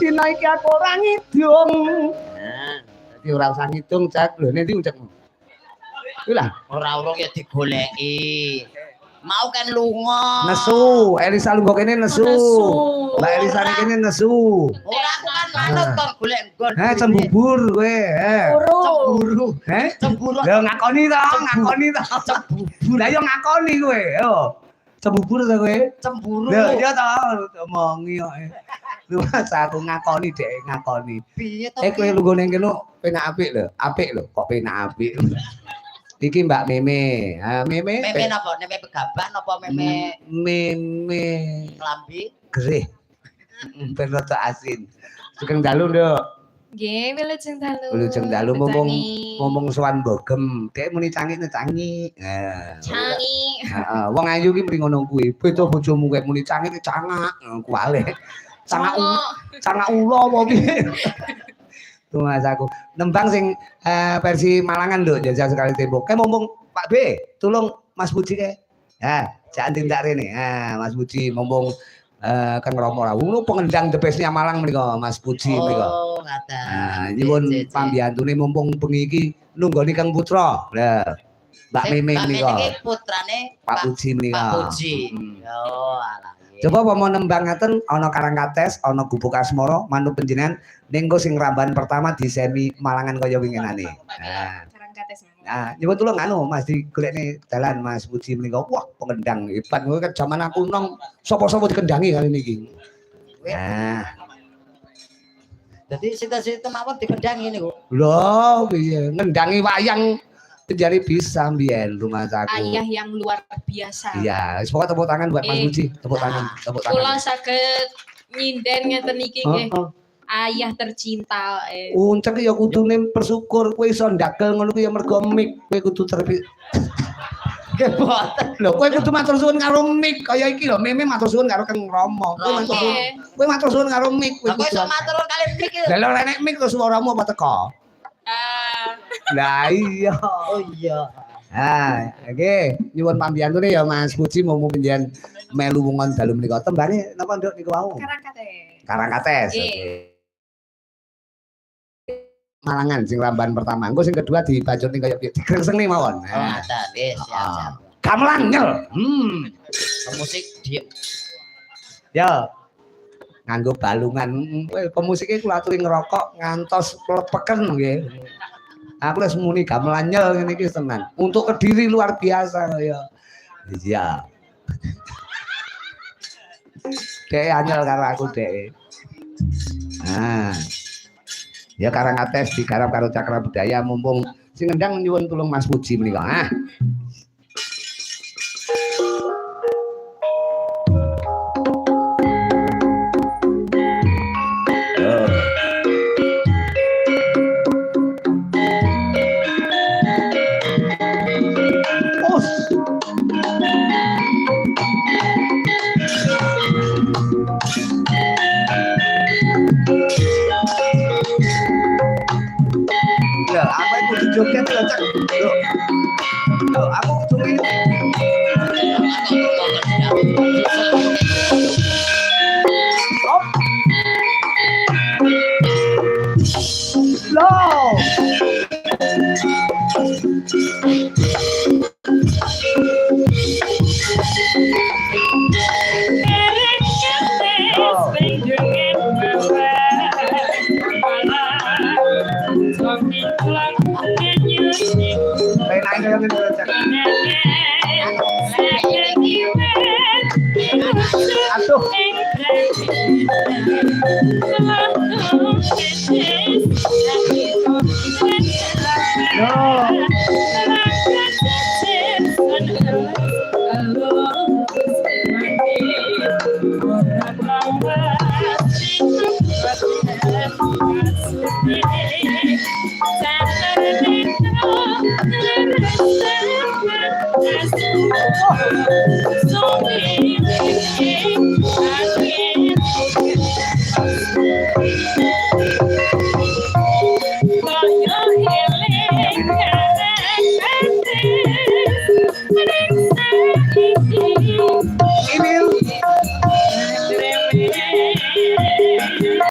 dina iki aku ora ngidung. Nah, dadi ora usah ngidung cak. Lho nek ndi ucapmu? Kuwi lah, ora urung ya digoleki. Mau kan lunga. Nesu, Elisa lunga kene nesu. Mbak Elisa kene nesu. Ora aku kan manut kon golek nggon. Cembubur kowe, Cemburu. Cemburu. Lho ngakoni to, Cembubur. Lah yo ngakoni kowe, yo. Cembubur to kowe? Cemburu. Lho iya to, omongi kok. Lu masa aku ngakoni dek, ngakoni. Piye to? Kowe lunga ning kene penak apik lho, kok penak apik. Iki Mbak Meme. Meme. Meme napa? Meme pegaban apa meme? Meme Klambi. gerih. Ben rada asin. Sugeng dalu, Nduk. Nggih, wilujeng dalu. Wilujeng dalu ngomong sowan bogem. Dek muni cangik. Cangi. Heeh, wong ayu ki mrene ngono kuwi. Beda bojomu kowe muni cangik cangak. Kuwale. Cangak ula apa piye? Tuh Mas aku nembang sing versi Malangan lho jajal sekali tembok. Kayak ngomong Pak B, tolong Mas Puji kae. Ya, jangan tindak rene. Mas Puji ngomong kan ngromo ra. Ngono pengendang the best-nya Malang menika Mas Puji menika. Oh, ngaten. Nyuwun pambiyantune mumpung bengi iki nunggoni Kang Putra. Lah, Mbak Meme menika. Iki putrane Pak Puji menika. Pak Puji. Oh, alah. Coba apa mau nembang ngaten ana Karangkates, ana Gubuk Asmara, manut panjenengan ning sing ramban pertama di semi Malangan kaya winginane. Karangkates. Nah, nyoba tulung anu Mas digolekne dalan Mas Puji menika. Wah, pengendang hebat kowe kan zaman aku nong sapa-sapa dikendangi kali niki. Nah. Dadi sita-sita mawon dikendangi niku. Lho, piye ngendangi wayang jadi bisa mbiyen rumah saku. Ayah yang luar biasa. Iya, pokoknya tepuk tangan buat Mas Puji, tepuk tangan. Kula saged nyinden ngeten iki nggih. Ayah tercinta. Uncek ya kudune bersyukur kowe iso ndagel ngono kuwi ya mergo mik, kowe kudu terpi. Nggih boten. Lho kowe kudu matur suwun karo mik kaya iki lho, Meme matur suwun karo Kang Rama. Kowe matur suwun karo mik. Kowe iso matur kali mik. Lah lek mik terus suaramu apa teko? Lah iya. Oh iya. Oke, nyuwun pambiyantune ya Mas Puji mau panjenengan melu wongon dalu menika. Tembane napa Nduk niku wau? Karangkates. Karangkates. Oke. Malangan sing ramban pertama. Engko sing kedua dibacoti kaya piye? Digrengseni mawon. Ngaten, nggih, siap. Gamelan nyel. Musik dia. Ya. Nganggo balungan. Pemusike kula aturi ngerokok ngantos klepeken nggih. Aku wis muni gamelan nyel ngene iki tenan. Untuk Kediri luar biasa ya. Iya. Dek anyel karo aku dek. Nah. Ya Karangkates digarap karo Cakra Budaya mumpung sing ngendang nyuwun tulung Mas Puji menika. Joget lho Cak. Lho, aku kudu ngene. Loh. Aduh.